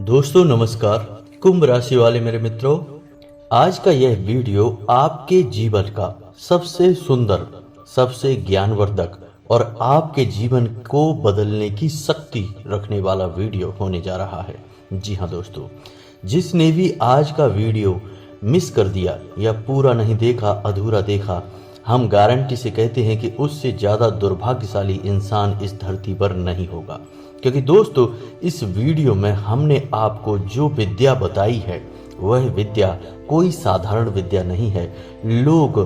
दोस्तों नमस्कार। कुंभ राशि वाले मेरे मित्रों, आज का यह वीडियो आपके जीवन का सबसे सुंदर, सबसे ज्ञानवर्धक और आपके जीवन को बदलने की शक्ति रखने वाला वीडियो होने जा रहा है। जी हाँ दोस्तों, जिसने भी आज का वीडियो मिस कर दिया या पूरा नहीं देखा, अधूरा देखा, हम गारंटी से कहते हैं कि उससे ज़्यादा दुर्भाग्यशाली इंसान इस धरती पर नहीं होगा। क्योंकि दोस्तों, इस वीडियो में हमने आपको जो विद्या बताई है वह विद्या कोई साधारण विद्या नहीं है। लोग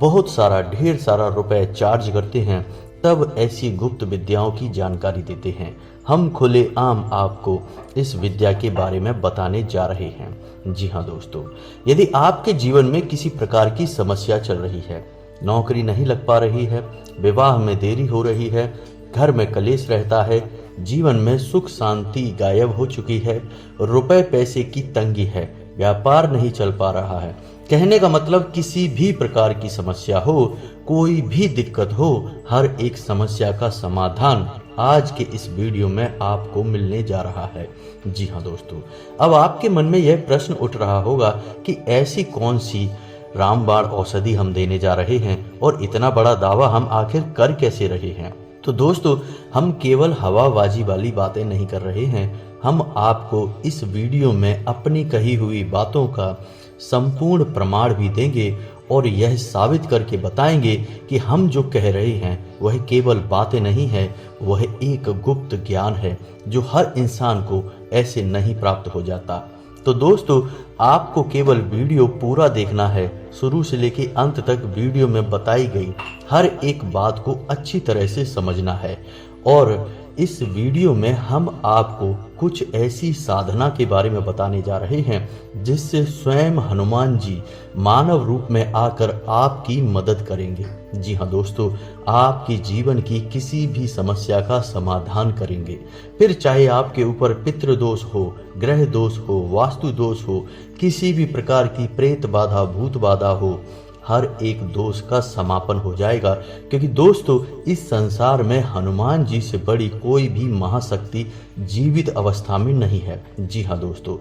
बहुत सारा, ढेर सारा रुपए चार्ज करते हैं तब ऐसी गुप्त विद्याओं की जानकारी देते हैं। हम खुलेआम आपको इस विद्या के बारे में बताने जा रहे हैं। जी हाँ दोस्तों, यदि आपके जीवन में किसी प्रकार की समस्या चल रही है, नौकरी नहीं लग पा रही है, विवाह में देरी हो रही है, घर में कलेश रहता है, जीवन में सुख शांति गायब हो चुकी है, रुपए पैसे की तंगी है, व्यापार नहीं चल पा रहा है, कहने का मतलब किसी भी प्रकार की समस्या हो, कोई भी दिक्कत हो, हर एक समस्या का समाधान आज के इस वीडियो में आपको मिलने जा रहा है। जी हाँ दोस्तों, अब आपके मन में यह प्रश्न उठ रहा होगा कि ऐसी कौन सी रामबाण औषधि हम देने जा रहे हैं और इतना बड़ा दावा हम आखिर कर कैसे रहे हैं। तो दोस्तों, हम केवल हवाबाजी वाली बातें नहीं कर रहे हैं, हम आपको इस वीडियो में अपनी कही हुई बातों का संपूर्ण प्रमाण भी देंगे और यह साबित करके बताएंगे कि हम जो कह रहे हैं वह केवल बातें नहीं है, वह एक गुप्त ज्ञान है जो हर इंसान को ऐसे नहीं प्राप्त हो जाता। तो दोस्तों, आपको केवल वीडियो पूरा देखना है, शुरू से लेकर अंत तक वीडियो में बताई गई हर एक बात को अच्छी तरह से समझना है। और इस वीडियो में हम आपको कुछ ऐसी साधना के बारे में बताने जा रहे हैं जिससे स्वयं हनुमान जी मानव रूप में आकर आपकी मदद करेंगे। जी हाँ दोस्तों, आपकी जीवन की किसी भी समस्या का समाधान करेंगे। फिर चाहे आपके ऊपर पितृदोष हो, ग्रह दोष हो, वास्तु दोष हो, किसी भी प्रकार की प्रेत बाधा, भूत बाधा हो, हर एक दोष का समापन हो जाएगा। क्योंकि दोस्तों, इस संसार में हनुमान जी से बड़ी कोई भी महाशक्ति जीवित अवस्था में नहीं है। जी हाँ दोस्तों,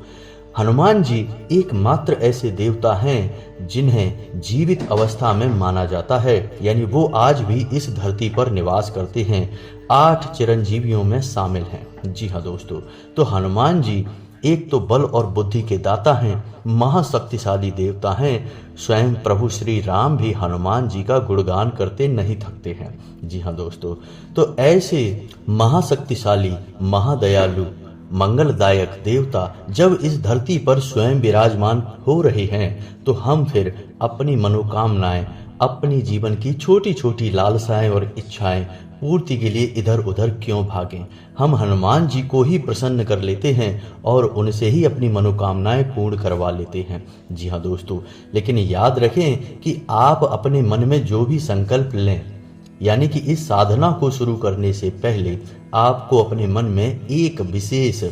हनुमान जी एकमात्र ऐसे देवता हैं जिन्हें जीवित अवस्था में माना जाता है, यानी वो आज भी इस धरती पर निवास करते हैं, 8 चिरंजीवियों में शामिल हैं। जी हाँ दोस्तों, तो हनुमान जी एक तो बल और बुद्धि के दाता हैं, महाशक्तिशाली देवता हैं। स्वयं प्रभु श्री राम भी हनुमान जी का गुणगान करते नहीं थकते हैं। जी हाँ दोस्तों, तो ऐसे महाशक्तिशाली, महादयालु, मंगलदायक देवता जब इस धरती पर स्वयं विराजमान हो रहे हैं तो हम फिर अपनी मनोकामनाएं, अपनी जीवन की छोटी छोटी लालसाएं और इच्छाएं पूर्ति के लिए इधर उधर क्यों भागें। हम हनुमान जी को ही प्रसन्न कर लेते हैं और उनसे ही अपनी मनोकामनाएं पूर्ण करवा लेते हैं। जी हाँ दोस्तों, लेकिन याद रखें कि आप अपने मन में जो भी संकल्प लें, यानी कि इस साधना को शुरू करने से पहले आपको अपने मन में एक विशेष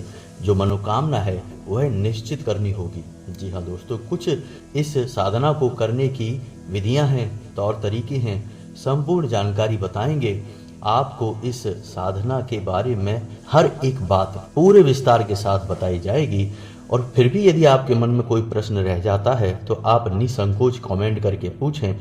जो मनोकामना है वह निश्चित करनी होगी। जी हाँ दोस्तों, कुछ इस साधना को करने की विधियां हैं, तौर तरीके हैं, संपूर्ण जानकारी बताएंगे आपको। इस साधना के बारे में हर एक बात पूरे विस्तार के साथ बताई जाएगी। और फिर भी यदि आपके मन में कोई प्रश्न रह जाता है तो आप निसंकोच कमेंट करके पूछें।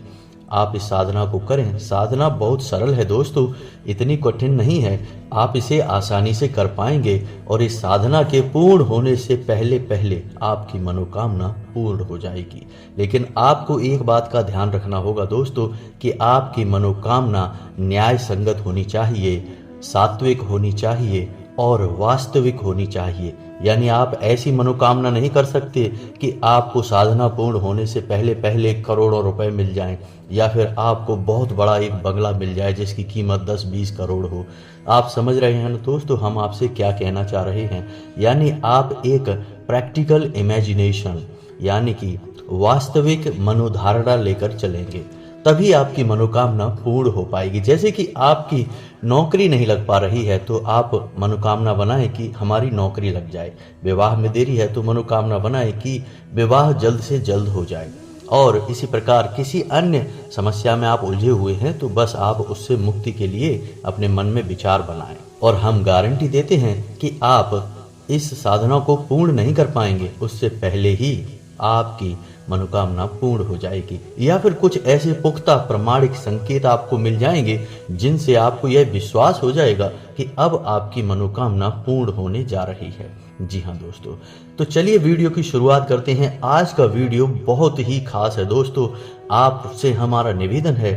आप इस साधना को करें। साधना बहुत सरल है दोस्तों, इतनी कठिन नहीं है, आप इसे आसानी से कर पाएंगे और इस साधना के पूर्ण होने से पहले पहले आपकी मनोकामना पूर्ण हो जाएगी। लेकिन आपको एक बात का ध्यान रखना होगा दोस्तों कि आपकी मनोकामना न्याय संगत होनी चाहिए, सात्विक होनी चाहिए और वास्तविक होनी चाहिए। यानी आप ऐसी मनोकामना नहीं कर सकते कि आपको साधना पूर्ण होने से पहले पहले करोड़ों रुपए मिल जाएं या फिर आपको बहुत बड़ा एक बंगला मिल जाए जिसकी कीमत 10-20 करोड़ हो। आप समझ रहे हैं ना दोस्तों हम आपसे क्या कहना चाह रहे हैं। यानी आप एक प्रैक्टिकल इमेजिनेशन, यानी कि वास्तविक मनोधारणा लेकर चलेंगे, तभी आपकी मनोकामना पूर्ण हो पाएगी। जैसे कि आपकी नौकरी नहीं लग पा रही है तो आप मनोकामना बनाएं कि हमारी नौकरी लग जाए। विवाह में देरी है तो मनोकामना बनाएं कि विवाह जल्द से जल्द हो जाए। और इसी प्रकार किसी अन्य समस्या में आप उलझे हुए हैं तो बस आप उससे मुक्ति के लिए अपने मन में विचार बनाएं। और हम गारंटी देते हैं कि आप इस साधना को पूर्ण नहीं कर पाएंगे उससे पहले ही आपकी मनोकामना पूर्ण हो जाएगी, या फिर कुछ ऐसे पुख्ता प्रमाणिक संकेत आपको मिल जाएंगे जिनसे आपको यह विश्वास हो जाएगा कि अब आपकी मनोकामना पूर्ण होने जा रही है। जी हाँ दोस्तों, तो चलिए वीडियो की शुरुआत करते हैं। आज का वीडियो बहुत ही खास है दोस्तों। आपसे हमारा निवेदन है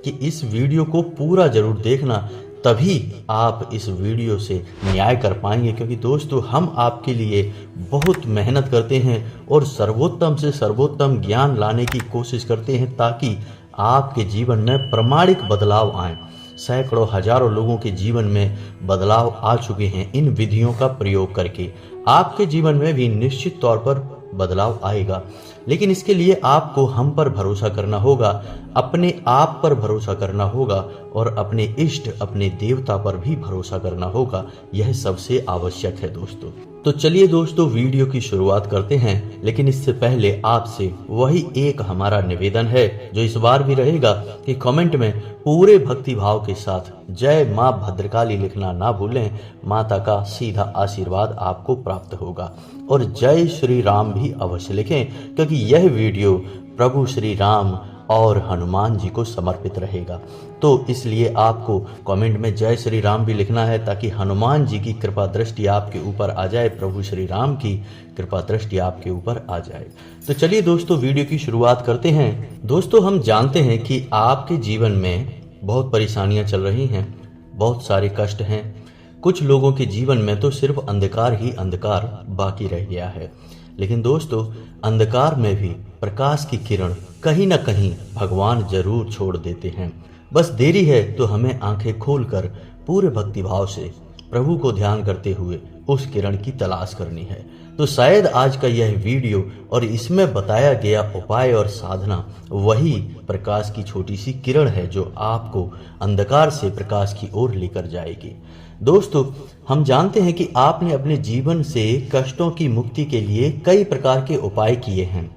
कि इस वीडियो को पूरा जरूर देखना, तभी आप इस वीडियो से न्याय कर पाएंगे, क्योंकि दोस्तों हम आपके लिए बहुत मेहनत करते हैं और सर्वोत्तम से सर्वोत्तम ज्ञान लाने की कोशिश करते हैं ताकि आपके जीवन में प्रमाणिक बदलाव आए। सैकड़ों हजारों लोगों के जीवन में बदलाव आ चुके हैं इन विधियों का प्रयोग करके। आपके जीवन में भी निश्चित तौर पर बदलाव आएगा, लेकिन इसके लिए आपको हम पर भरोसा करना होगा, अपने आप पर भरोसा करना होगा और अपने इष्ट अपने देवता पर भी भरोसा करना होगा। यह सबसे आवश्यक है दोस्तों। तो चलिए दोस्तों वीडियो की शुरुआत करते हैं, लेकिन इससे पहले आपसे वही एक हमारा निवेदन है जो इस बार भी रहेगा कि कमेंट में पूरे भक्ति भाव के साथ जय मां भद्रकाली लिखना ना भूलें। माता का सीधा आशीर्वाद आपको प्राप्त होगा। और जय श्री राम भी अवश्य लिखें, क्योंकि यह वीडियो प्रभु श्री राम और हनुमान जी को समर्पित रहेगा। तो इसलिए आपको कमेंट में जय श्री राम भी लिखना है ताकि हनुमान जी की कृपा दृष्टि आपके ऊपर आ जाए, प्रभु श्री राम की कृपा दृष्टि आपके ऊपर आ जाए। तो चलिए दोस्तों वीडियो की शुरुआत करते हैं। दोस्तों हम जानते हैं कि आपके जीवन में बहुत परेशानियां चल रही हैं, बहुत सारे कष्ट हैं। कुछ लोगों के जीवन में तो सिर्फ अंधकार ही अंधकार बाकी रह गया है, लेकिन दोस्तों अंधकार में भी प्रकाश की किरण कहीं ना कहीं भगवान जरूर छोड़ देते हैं। बस देरी है तो हमें आंखें खोलकर पूरे भक्ति भाव से प्रभु को ध्यान करते हुए उस किरण की तलाश करनी है। तो शायद आज का यह वीडियो और इसमें बताया गया उपाय और साधना वही प्रकाश की छोटी सी किरण है जो आपको अंधकार से प्रकाश की ओर लेकर जाएगी। दोस्तों हम जानते हैं कि आपने अपने जीवन से कष्टों की मुक्ति के लिए कई प्रकार के उपाय किए हैं,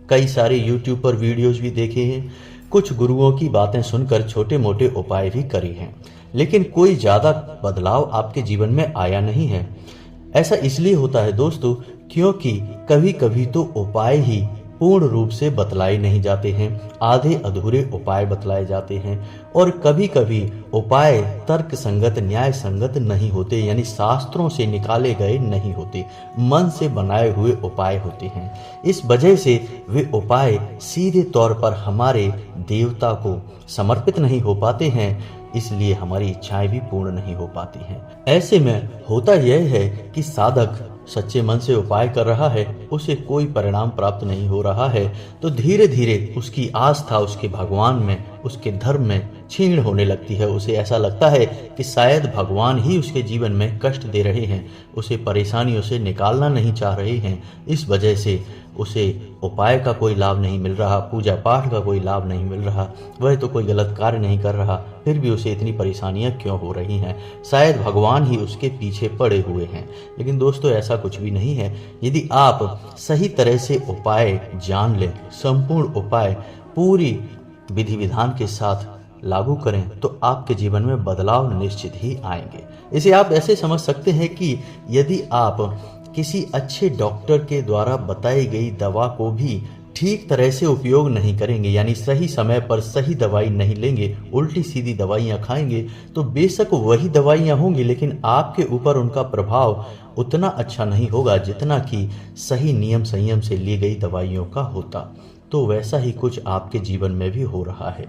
कई सारे YouTube पर वीडियोस भी देखे हैं, कुछ गुरुओं की बातें सुनकर छोटे मोटे उपाय भी करे हैं, लेकिन कोई ज़्यादा बदलाव आपके जीवन में आया नहीं है। ऐसा इसलिए होता है दोस्तों क्योंकि कभी कभी तो उपाय ही पूर्ण रूप से बतलाए नहीं जाते हैं, आधे अधूरे उपाय बतलाए जाते हैं, और कभी कभी उपाय तर्क संगत न्याय संगत नहीं होते, यानी शास्त्रों से निकाले गए नहीं होते, मन से बनाए हुए उपाय होते हैं। इस वजह से वे उपाय सीधे तौर पर हमारे देवता को समर्पित नहीं हो पाते हैं, इसलिए हमारी इच्छाएं भी पूर्ण नहीं हो पाती हैं। ऐसे में होता यह है कि साधक सच्चे मन से उपाय कर रहा है, उसे कोई परिणाम प्राप्त नहीं हो रहा है, तो धीरे धीरे उसकी आस्था उसके भगवान में, उसके धर्म में क्षीण होने लगती है। उसे ऐसा लगता है कि शायद भगवान ही उसके जीवन में कष्ट दे रहे हैं, उसे परेशानियों से निकालना नहीं चाह रहे हैं। इस वजह से उसे उपाय का कोई लाभ नहीं मिल रहा, पूजा पाठ का कोई लाभ नहीं मिल रहा, वह तो कोई गलत कार्य नहीं कर रहा, फिर भी उसे इतनी परेशानियां क्यों हो रही हैं? शायद भगवान ही उसके पीछे पड़े हुए हैं। लेकिन दोस्तों ऐसा कुछ भी नहीं है। यदि आप सही तरह से उपाय जान लें, संपूर्ण उपाय पूरी विधि विधान के साथ लागू करें, तो आपके जीवन में बदलाव निश्चित ही आएंगे। इसे आप ऐसे समझ सकते हैं कि यदि आप किसी अच्छे डॉक्टर के द्वारा बताई गई दवा को भी ठीक तरह से उपयोग नहीं करेंगे, यानी सही समय पर सही दवाई नहीं लेंगे, उल्टी सीधी दवाइयाँ खाएंगे, तो बेशक वही दवाइयाँ होंगी लेकिन आपके ऊपर उनका प्रभाव उतना अच्छा नहीं होगा जितना कि सही नियम संयम से ली गई दवाइयों का होता। तो वैसा ही कुछ आपके जीवन में भी हो रहा है।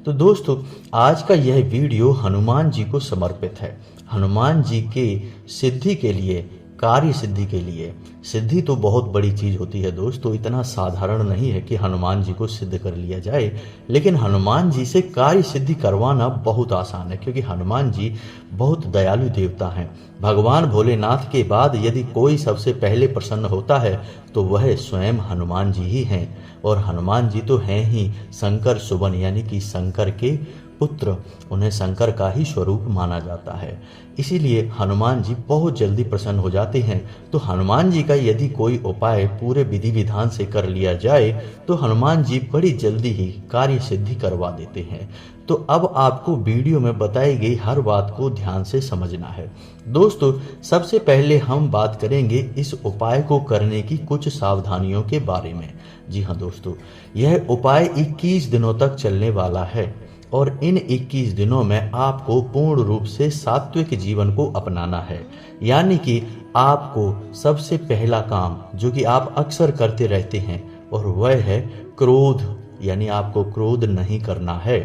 तो दोस्तों आज का यह वीडियो हनुमान जी को समर्पित है। हनुमान जी के सिद्धि के लिए, कार्य सिद्धि के लिए। सिद्धि तो बहुत बड़ी चीज होती है दोस्तों, इतना साधारण नहीं है कि हनुमान जी को सिद्ध कर लिया जाए, लेकिन हनुमान जी से कार्य सिद्धि करवाना बहुत आसान है, क्योंकि हनुमान जी बहुत दयालु देवता हैं। भगवान भोलेनाथ के बाद यदि कोई सबसे पहले प्रसन्न होता है तो वह स्वयं हनुमान जी ही हैं, और हनुमान जी तो हैं ही शंकर सुवन, यानी कि शंकर के पुत्र, उन्हें शंकर का ही स्वरूप माना जाता है। इसीलिए हनुमान जी बहुत जल्दी प्रसन्न हो जाते हैं। तो हनुमान जी का यदि कोई उपाय पूरे विधि विधान से कर लिया जाए तो हनुमान जी बड़ी जल्दी ही कार्य सिद्धि करवा देते हैं। तो अब आपको वीडियो में बताई गई हर बात को ध्यान से समझना है। दोस्तों, सबसे पहले हम बात करेंगे इस उपाय को करने की कुछ सावधानियों के बारे में। जी हाँ दोस्तों, यह उपाय 21 दिनों तक चलने वाला है और इन 21 दिनों में आपको पूर्ण रूप से सात्विक जीवन को अपनाना है। यानी कि आपको सबसे पहला काम जो कि आप अक्सर करते रहते हैं और वह है क्रोध, यानी आपको क्रोध नहीं करना है,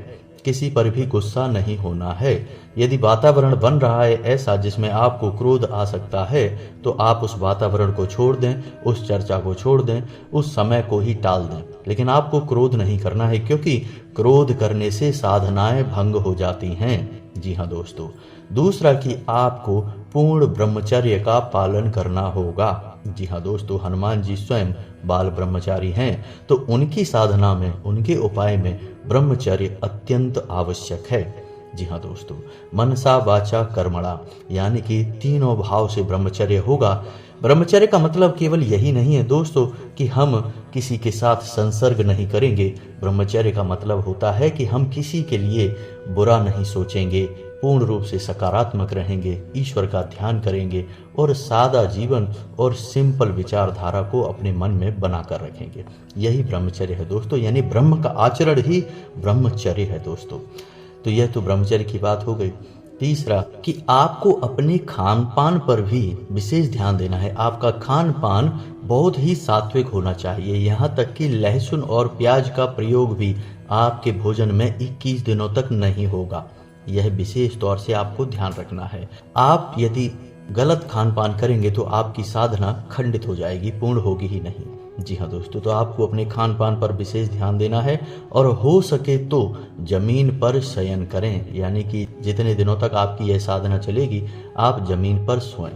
किसी पर भी गुस्सा नहीं होना है। यदि वातावरण बन रहा है ऐसा जिसमें आपको क्रोध आ सकता है तो आप उस वातावरण को छोड़ दें, उस चर्चा को छोड़ दें, उस समय को ही टाल दें। लेकिन आपको क्रोध नहीं करना है, क्योंकि क्रोध करने से साधनाएं भंग हो जाती हैं। जी हाँ दोस्तों, दूसरा कि आपको पूर्ण ब्रह्मचर्य का पालन करना होगा। जी हाँ दोस्तों, हनुमान जी स्वयं बाल ब्रह्मचारी हैं, तो उनकी साधना में, उनके उपाय में ब्रह्मचर्य अत्यंत आवश्यक है। जी हाँ दोस्तों, मनसा वाचा कर्मणा, यानी कि तीनों भाव से ब्रह्मचर्य होगा। ब्रह्मचर्य का मतलब केवल यही नहीं है दोस्तों कि हम किसी के साथ संसर्ग नहीं करेंगे। ब्रह्मचर्य का मतलब होता है कि हम किसी के लिए बुरा नहीं सोचेंगे, पूर्ण रूप से सकारात्मक रहेंगे, ईश्वर का ध्यान करेंगे और सादा जीवन और सिंपल विचारधारा को अपने मन में बनाकर रखेंगे। यही ब्रह्मचर्य है दोस्तों, यानी ब्रह्म का आचरण ही ब्रह्मचर्य है दोस्तों। तो यह तो ब्रह्मचर्य की बात हो गई। तीसरा कि आपको अपने खान पान पर भी विशेष ध्यान देना है। आपका खान पान बहुत ही सात्विक होना चाहिए, यहाँ तक कि लहसुन और प्याज का प्रयोग भी आपके भोजन में 21 दिनों तक नहीं होगा। यह विशेष तौर से आपको ध्यान रखना है। आप यदि गलत खान पान करेंगे तो आपकी साधना खंडित हो जाएगी, पूर्ण होगी ही नहीं। जी हाँ दोस्तों, तो आपको अपने खान पान पर विशेष ध्यान देना है और हो सके तो जमीन पर शयन करें, यानी कि जितने दिनों तक आपकी यह साधना चलेगी आप जमीन पर सोएं।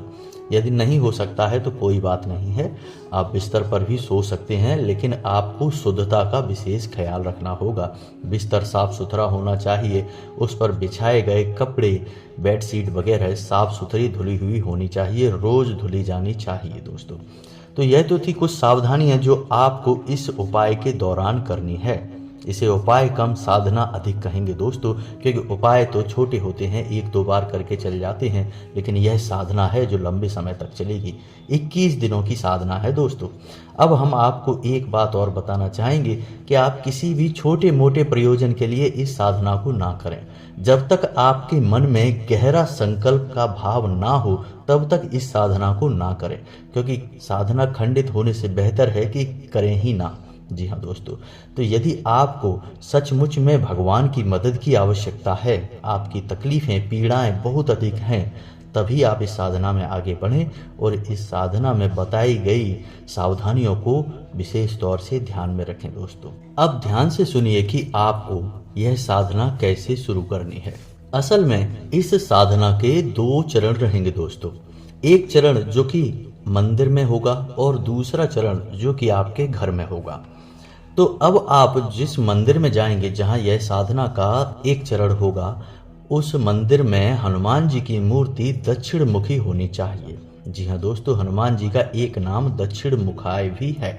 यदि नहीं हो सकता है तो कोई बात नहीं है, आप बिस्तर पर भी सो सकते हैं, लेकिन आपको शुद्धता का विशेष ख्याल रखना होगा। बिस्तर साफ सुथरा होना चाहिए, उस पर बिछाए गए कपड़े, बेडशीट वगैरह साफ सुथरी धुली हुई होनी चाहिए, रोज धुली जानी चाहिए दोस्तों। तो यह तो थी कुछ सावधानियां जो आपको इस उपाय के दौरान करनी है। इसे उपाय कम साधना अधिक कहेंगे दोस्तों, क्योंकि उपाय तो छोटे होते हैं, 1-2 बार करके चल जाते हैं, लेकिन यह साधना है जो लंबे समय तक चलेगी। 21 दिनों की साधना है दोस्तों। अब हम आपको एक बात और बताना चाहेंगे कि आप किसी भी छोटे मोटे प्रयोजन के लिए इस साधना को ना करें। जब तक आपके मन में गहरा संकल्प का भाव ना हो तब तक इस साधना को ना करें, क्योंकि साधना खंडित होने से बेहतर है कि करें ही ना। जी हाँ दोस्तों, तो यदि आपको सचमुच में भगवान की मदद की आवश्यकता है, आपकी तकलीफें पीड़ाएं बहुत अधिक हैं, तभी आप इस साधना में आगे बढ़ें और इस साधना में बताई गई सावधानियों को विशेष तौर से ध्यान में रखें दोस्तों। अब ध्यान से सुनिए कि आपको यह साधना कैसे शुरू करनी है। असल में इस साधना के 2 चरण रहेंगे दोस्तों। एक चरण जो कि मंदिर में होगा और दूसरा चरण जो कि आपके घर में होगा। तो अब आप जिस मंदिर में जाएंगे जहां यह साधना का एक चरण होगा, उस मंदिर में हनुमान जी की मूर्ति दक्षिण मुखी होनी चाहिए। जी हाँ दोस्तों, हनुमान जी का एक नाम दक्षिण मुखाय भी है।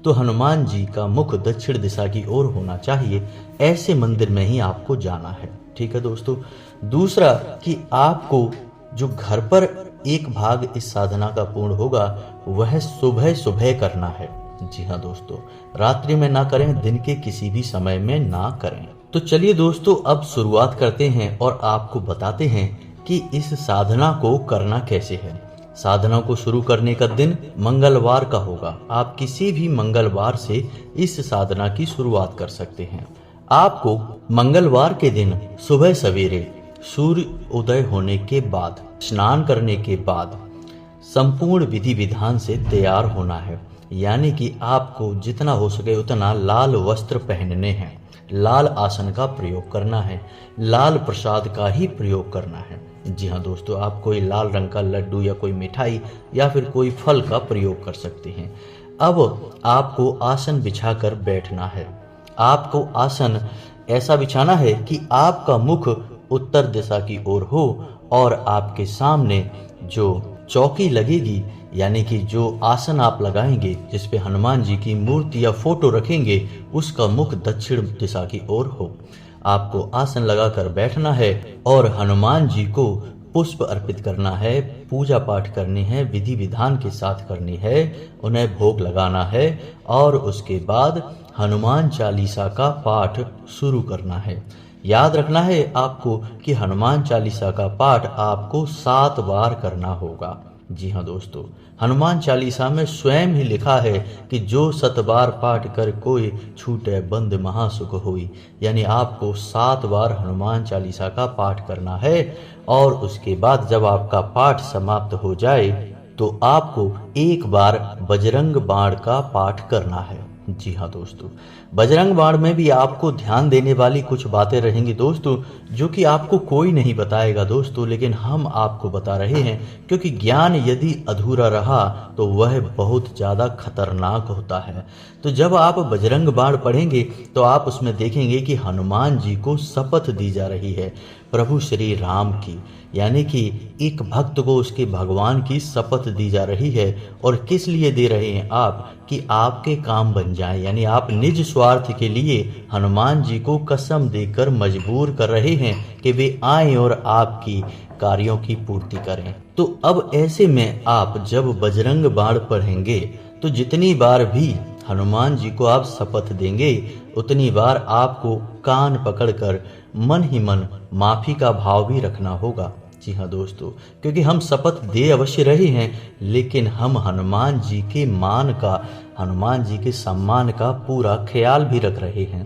तो हनुमान जी का मुख दक्षिण दिशा की ओर होना चाहिए, ऐसे मंदिर में ही आपको जाना है। ठीक है दोस्तों। दूसरा कि आपको जो घर पर एक भाग इस साधना का पूर्ण होगा वह सुबह सुबह करना है। जी हाँ दोस्तों, रात्रि में ना करें, दिन के किसी भी समय में ना करें। तो चलिए दोस्तों, अब शुरुआत करते हैं और आपको बताते हैं कि इस साधना को करना कैसे है। साधना को शुरू करने का दिन मंगलवार का होगा। आप किसी भी मंगलवार से इस साधना की शुरुआत कर सकते हैं। आपको मंगलवार के दिन सुबह सवेरे सूर्य उदय होने के बाद, स्नान करने के बाद संपूर्ण विधि विधान से तैयार होना है। यानी कि आपको जितना हो सके उतना लाल वस्त्र पहनने हैं, लाल आसन का प्रयोग करना है, लाल प्रसाद का ही प्रयोग करना है। जी हाँ दोस्तों, आप कोई लाल रंग का लड्डू या कोई मिठाई या फिर कोई फल का प्रयोग कर सकते हैं। अब आपको आसन बिछाकर बैठना है। आपको आसन ऐसा बिछाना है कि आपका मुख उत्तर दिशा की ओर हो और आपके सामने जो चौकी लगेगी, यानी कि जो आसन आप लगाएंगे जिस पे हनुमान जी की मूर्ति या फोटो रखेंगे, उसका मुख दक्षिण दिशा की ओर हो। आपको आसन लगाकर बैठना है और हनुमान जी को पुष्प अर्पित करना है, पूजा पाठ करनी है, विधि विधान के साथ करनी है, उन्हें भोग लगाना है और उसके बाद हनुमान चालीसा का पाठ शुरू करना है। याद रखना है आपको कि हनुमान चालीसा का पाठ आपको 7 बार करना होगा। जी हाँ दोस्तों, हनुमान चालीसा में स्वयं ही लिखा है कि जो 7 बार पाठ कर कोई छूटे बंद महासुख होई, यानी आपको 7 बार हनुमान चालीसा का पाठ करना है। और उसके बाद जब आपका पाठ समाप्त हो जाए तो आपको एक बार बजरंग बाण का पाठ करना है। जी हाँ दोस्तों, बजरंग बाण में भी आपको ध्यान देने वाली कुछ बातें रहेंगी दोस्तों, जो कि आपको कोई नहीं बताएगा दोस्तों, लेकिन हम आपको बता रहे हैं, क्योंकि ज्ञान यदि अधूरा रहा तो वह बहुत ज़्यादा खतरनाक होता है। तो जब आप बजरंग बाण पढ़ेंगे तो आप उसमें देखेंगे कि हनुमान जी को शपथ दी जा रही है प्रभु श्री राम की, यानी कि एक भक्त को उसके भगवान की शपथ दी जा रही है। और किस लिए दे रहे हैं आप? कि आपके काम बन जाए, यानी आप निज स्वार्थ के लिए हनुमान जी को कसम देकर मजबूर कर रहे हैं कि वे आएं और आपकी कार्यों की पूर्ति करें। तो अब ऐसे में आप जब बजरंग बाण पढ़ेंगे तो जितनी बार भी हनुमान जी को आप शपथ देंगे उतनी बार आपको कान पकड़कर मन ही मन माफी का भाव भी रखना होगा। जी हाँ दोस्तों, क्योंकि हम शपथ दे अवश्य रहे हैं, लेकिन हम हनुमान जी के मान का, हनुमान जी के सम्मान का पूरा ख्याल भी रख रहे हैं।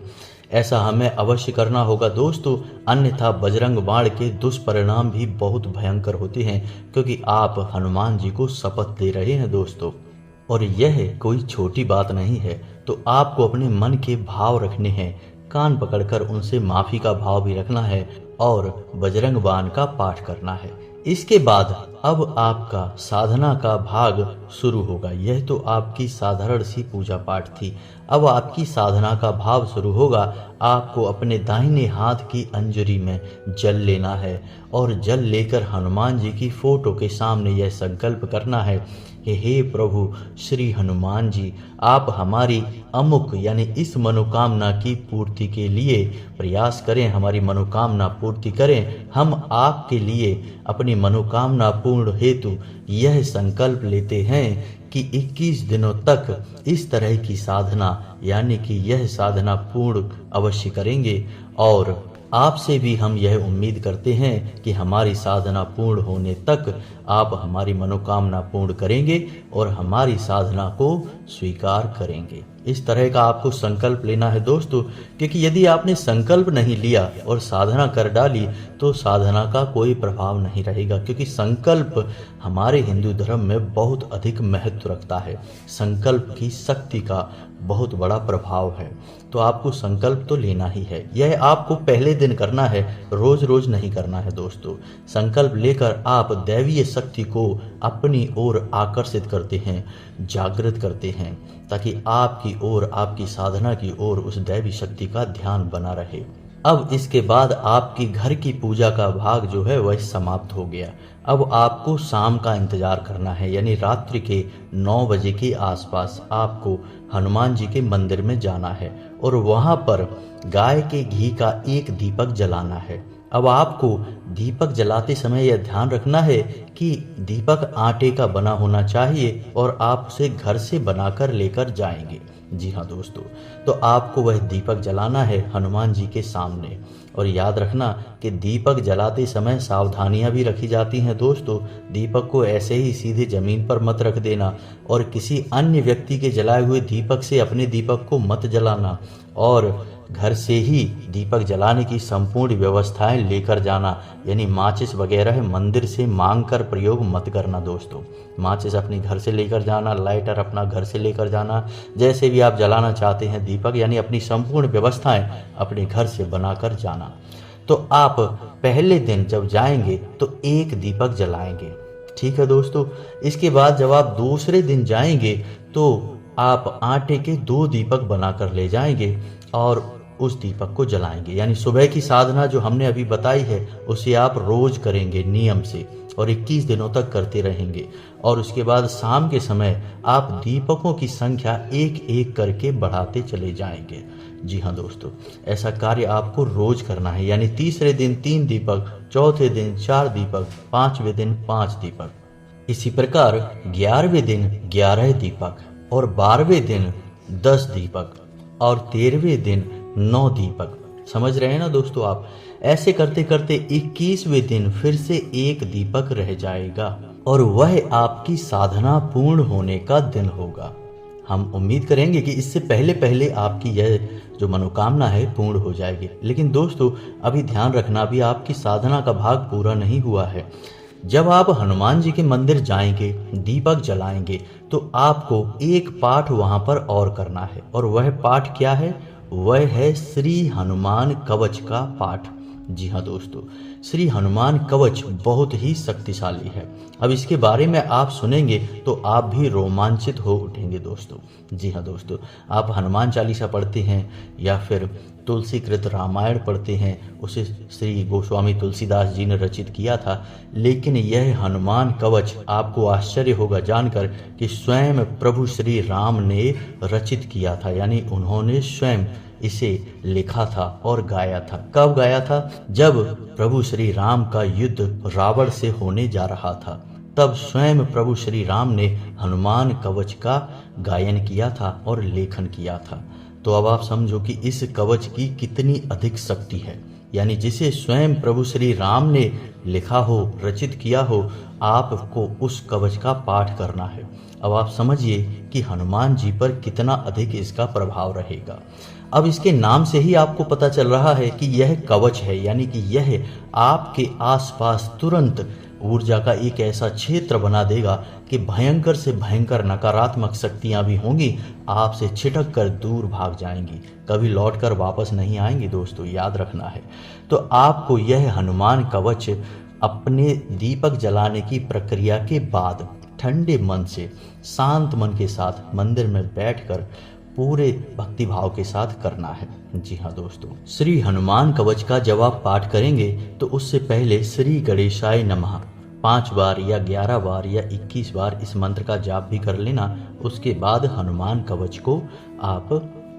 ऐसा हमें अवश्य करना होगा दोस्तों, अन्यथा बजरंग बाण के दुष्परिणाम भी बहुत भयंकर होते हैं, क्योंकि आप हनुमान जी को शपथ दे रहे हैं दोस्तों। और यह कोई छोटी बात नहीं है। तो आपको अपने मन के भाव रखने हैं, कान पकड़कर उनसे माफी का भाव भी रखना है और बजरंग बाण का पाठ करना है। इसके बाद अब आपका साधना का भाग शुरू होगा। यह तो आपकी साधारण सी पूजा पाठ थी। अब आपकी साधना का भाव शुरू होगा। आपको अपने दाहिने हाथ की अंजुरी में जल लेना है और जल लेकर हनुमान जी की फोटो के सामने यह संकल्प करना है कि हे प्रभु श्री हनुमान जी, आप हमारी अमुक यानी इस मनोकामना की पूर्ति के लिए प्रयास करें, हमारी मनोकामना पूर्ति करें। हम आपके लिए अपनी मनोकामना पूर्ण हेतु यह संकल्प लेते हैं कि 21 दिनों तक इस तरह की साधना, यानी कि यह साधना पूर्ण अवश्य करेंगे। और आपसे भी हम यह उम्मीद करते हैं कि हमारी साधना पूर्ण होने तक आप हमारी मनोकामना पूर्ण करेंगे और हमारी साधना को स्वीकार करेंगे। इस तरह का आपको संकल्प लेना है दोस्तों, क्योंकि यदि आपने संकल्प नहीं लिया और साधना कर डाली तो साधना का कोई प्रभाव नहीं रहेगा, क्योंकि संकल्प हमारे हिंदू धर्म में बहुत अधिक महत्व रखता है। संकल्प की शक्ति का बहुत बड़ा प्रभाव है। तो आपको संकल्प तो लेना ही है। यह आपको पहले दिन करना है, रोज रोज नहीं करना है दोस्तों। संकल्प लेकर आप दैवीय शक्ति को अपनी ओर आकर्षित करते हैं, जागृत करते हैं, ताकि आपकी ओर, आपकी साधना की ओर उस दैवी शक्ति का ध्यान बना रहे। अब इसके बाद आपकी घर की पूजा का भाग जो है वह समाप्त हो गया। अब आपको शाम का इंतजार करना है, यानी रात्रि के 9 बजे के आसपास आपको हनुमान जी के मंदिर में जाना है और वहां पर गाय के घी का एक दीपक जलाना है। अब आपको दीपक जलाते समय यह ध्यान रखना है कि दीपक आटे का बना होना चाहिए और आप उसे घर से बनाकर लेकर जाएंगे। जी हाँ दोस्तों, तो आपको वह दीपक जलाना है हनुमान जी के सामने। और याद रखना कि दीपक जलाते समय सावधानियां भी रखी जाती हैं दोस्तों। दीपक को ऐसे ही सीधे जमीन पर मत रख देना और किसी अन्य व्यक्ति के जलाए हुए दीपक से अपने दीपक को मत जलाना, और घर से ही दीपक जलाने की संपूर्ण व्यवस्थाएं लेकर जाना, यानी माचिस वगैरह मंदिर से मांग कर प्रयोग मत करना दोस्तों। माचिस अपने घर से लेकर जाना, लाइटर अपना घर से लेकर जाना, जैसे भी आप जलाना चाहते हैं दीपक, यानी अपनी संपूर्ण व्यवस्थाएं अपने घर से बनाकर जाना। तो आप पहले दिन जब जाएंगे तो एक दीपक जलाएंगे, ठीक है दोस्तों। इसके बाद जब आप दूसरे दिन जाएंगे तो आप आटे के 2 दीपक बनाकर ले जाएंगे और उस दीपक को जलाएंगे। यानी सुबह की साधना जो हमने अभी बताई है उसे आप रोज करेंगे नियम से और 21 दिनों तक करते रहेंगे। और उसके बाद शाम के समय आप दीपकों की संख्या एक एक करके बढ़ाते चले जाएंगे। जी हाँ दोस्तों, ऐसा कार्य आपको रोज करना है। यानी तीसरे दिन 3 दीपक, चौथे दिन 4 दीपक, 5वें दिन 5 दीपक। इसी प्रकार 11वें दिन 11 दीपक और 12वें दिन 10 दीपक और 13वें दिन 9 दीपक। समझ रहे हैं ना दोस्तों आप? ऐसे करते करते 21वें दिन फिर से 1 दीपक रह जाएगा और वह आपकी साधना पूर्ण होने का दिन होगा। हम उम्मीद करेंगे कि इससे पहले पहले आपकी यह जो मनोकामना है पूर्ण हो जाएगी। लेकिन दोस्तों अभी ध्यान रखना, अभी आपकी साधना का भाग पूरा नहीं हुआ है। जब आप हनुमान जी के मंदिर जाएंगे, दीपक जलाएंगे, तो आपको एक पाठ वहां पर और करना है। और वह पाठ क्या है? वह है श्री हनुमान कवच का पाठ। जी हाँ दोस्तों, श्री हनुमान कवच बहुत ही शक्तिशाली है। अब इसके बारे में आप सुनेंगे तो आप भी रोमांचित हो उठेंगे दोस्तों। जी हाँ दोस्तों, आप हनुमान चालीसा पढ़ते हैं या फिर तुलसीकृत रामायण पढ़ते हैं, उसे श्री गोस्वामी तुलसीदास जी ने रचित किया था। लेकिन यह हनुमान कवच आपको आश्चर्य होगा जानकर कि स्वयं प्रभु श्री राम ने रचित किया था। यानी उन्होंने स्वयं इसे लिखा था और गाया था। कब गाया था? जब प्रभु श्री राम का युद्ध रावण से होने जा रहा था, तब स्वयं प्रभु श्री राम ने हनुमान कवच का गायन किया था और लेखन किया था। तो अब आप समझो कि इस कवच की कितनी अधिक शक्ति है। यानी जिसे स्वयं प्रभु श्री राम ने लिखा हो, रचित किया हो, आपको उस कवच का पाठ करना है। अब आप समझिए कि हनुमान जी पर कितना अधिक इसका प्रभाव रहेगा। अब इसके नाम से ही आपको पता चल रहा है कि यह कवच है। यानी कि यह आपके आसपास तुरंत ऊर्जा का एक ऐसा क्षेत्र बना देगा कि भयंकर से भयंकर नकारात्मक शक्तियां भी होंगी, आपसे छिटक कर दूर भाग जाएंगी, कभी लौटकर वापस नहीं आएंगी दोस्तों, याद रखना है। तो आपको यह हनुमान कवच अपने दीपक जलाने की प्रक्रिया के बाद ठंडे मन से, शांत मन के साथ मंदिर में बैठकर पूरे भक्तिभाव के साथ करना है। जी हाँ दोस्तों, श्री हनुमान कवच का जब आप पाठ करेंगे तो उससे पहले श्री गणेशाय नमः 5 बार या 11 बार या 21 बार इस मंत्र का जाप भी कर लेना। उसके बाद हनुमान कवच को आप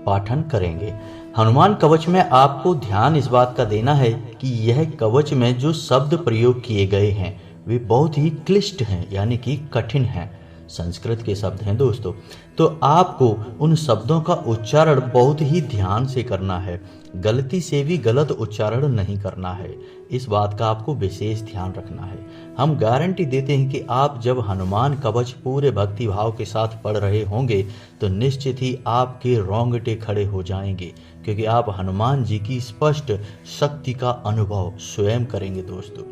पाठन करेंगे। हनुमान कवच में आपको ध्यान इस बात का देना है कि यह कवच में जो शब्द प्रयोग किए गए हैं वे बहुत ही क्लिष्ट हैं, यानी कि कठिन हैं। संस्कृत के शब्द हैं दोस्तों, तो आपको उन शब्दों का उच्चारण बहुत ही ध्यान से करना है। गलती से भी गलत उच्चारण नहीं करना है, इस बात का आपको विशेष ध्यान रखना है। हम गारंटी देते हैं कि आप जब हनुमान कवच पूरे भक्ति भाव के साथ पढ़ रहे होंगे तो निश्चित ही आपके रोंगटे खड़े हो जाएंगे, क्योंकि आप हनुमान जी की स्पष्ट शक्ति का अनुभव स्वयं करेंगे दोस्तों।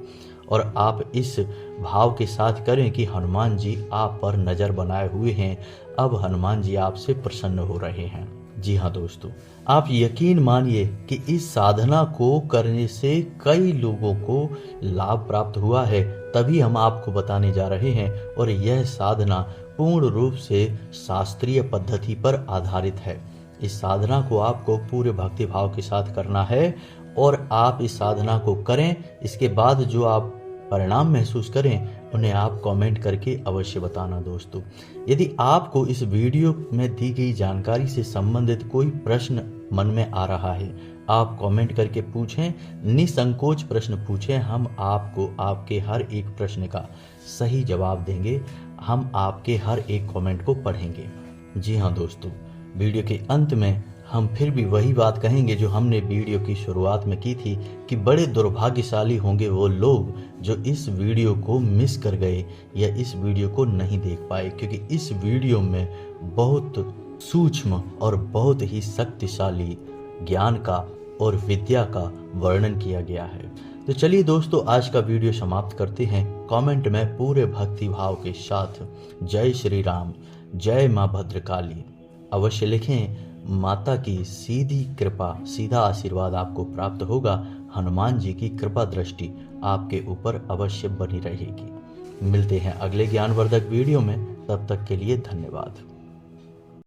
और आप इस भाव के साथ करें कि हनुमान जी आप पर नजर बनाए हुए हैं, अब हनुमान जी आपसे प्रसन्न हो रहे हैं। जी हाँ दोस्तों, आप यकीन मानिए कि इस साधना को करने से कई लोगों को लाभ प्राप्त हुआ है, तभी हम आपको बताने जा रहे हैं। और यह साधना पूर्ण रूप से शास्त्रीय पद्धति पर आधारित है। इस साधना को आपको पूरे भक्ति भाव के साथ करना है और आप इस साधना को करें। इसके बाद जो आप परिणाम महसूस करें उन्हें आप कमेंट करके अवश्य बताना दोस्तों। यदि आपको इस वीडियो में दी गई जानकारी से संबंधित कोई प्रश्न मन में आ रहा है, आप कमेंट करके पूछें, निसंकोच प्रश्न पूछें। हम आपको आपके हर एक प्रश्न का सही जवाब देंगे। हम आपके हर एक कमेंट को पढ़ेंगे। जी हाँ दोस्तों, वीडियो के अंत में हम फिर भी वही बात कहेंगे जो हमने वीडियो की शुरुआत में की थी कि बड़े दुर्भाग्यशाली होंगे वो लोग जो इस वीडियो को मिस कर गए या इस वीडियो को नहीं देख पाए, क्योंकि इस वीडियो में बहुत सूक्ष्म और बहुत ही शक्तिशाली ज्ञान का और विद्या का वर्णन किया गया है। तो चलिए दोस्तों, आज का वीडियो समाप्त करते हैं। कमेंट में पूरे भक्ति भाव के साथ जय श्री राम, जय माँ भद्रकाली अवश्य लिखें। माता की सीधी कृपा, सीधा आशीर्वाद आपको प्राप्त होगा। हनुमान जी की कृपा दृष्टि आपके ऊपर अवश्य बनी रहेगी। मिलते हैं अगले ज्ञानवर्धक वीडियो में, तब तक के लिए धन्यवाद।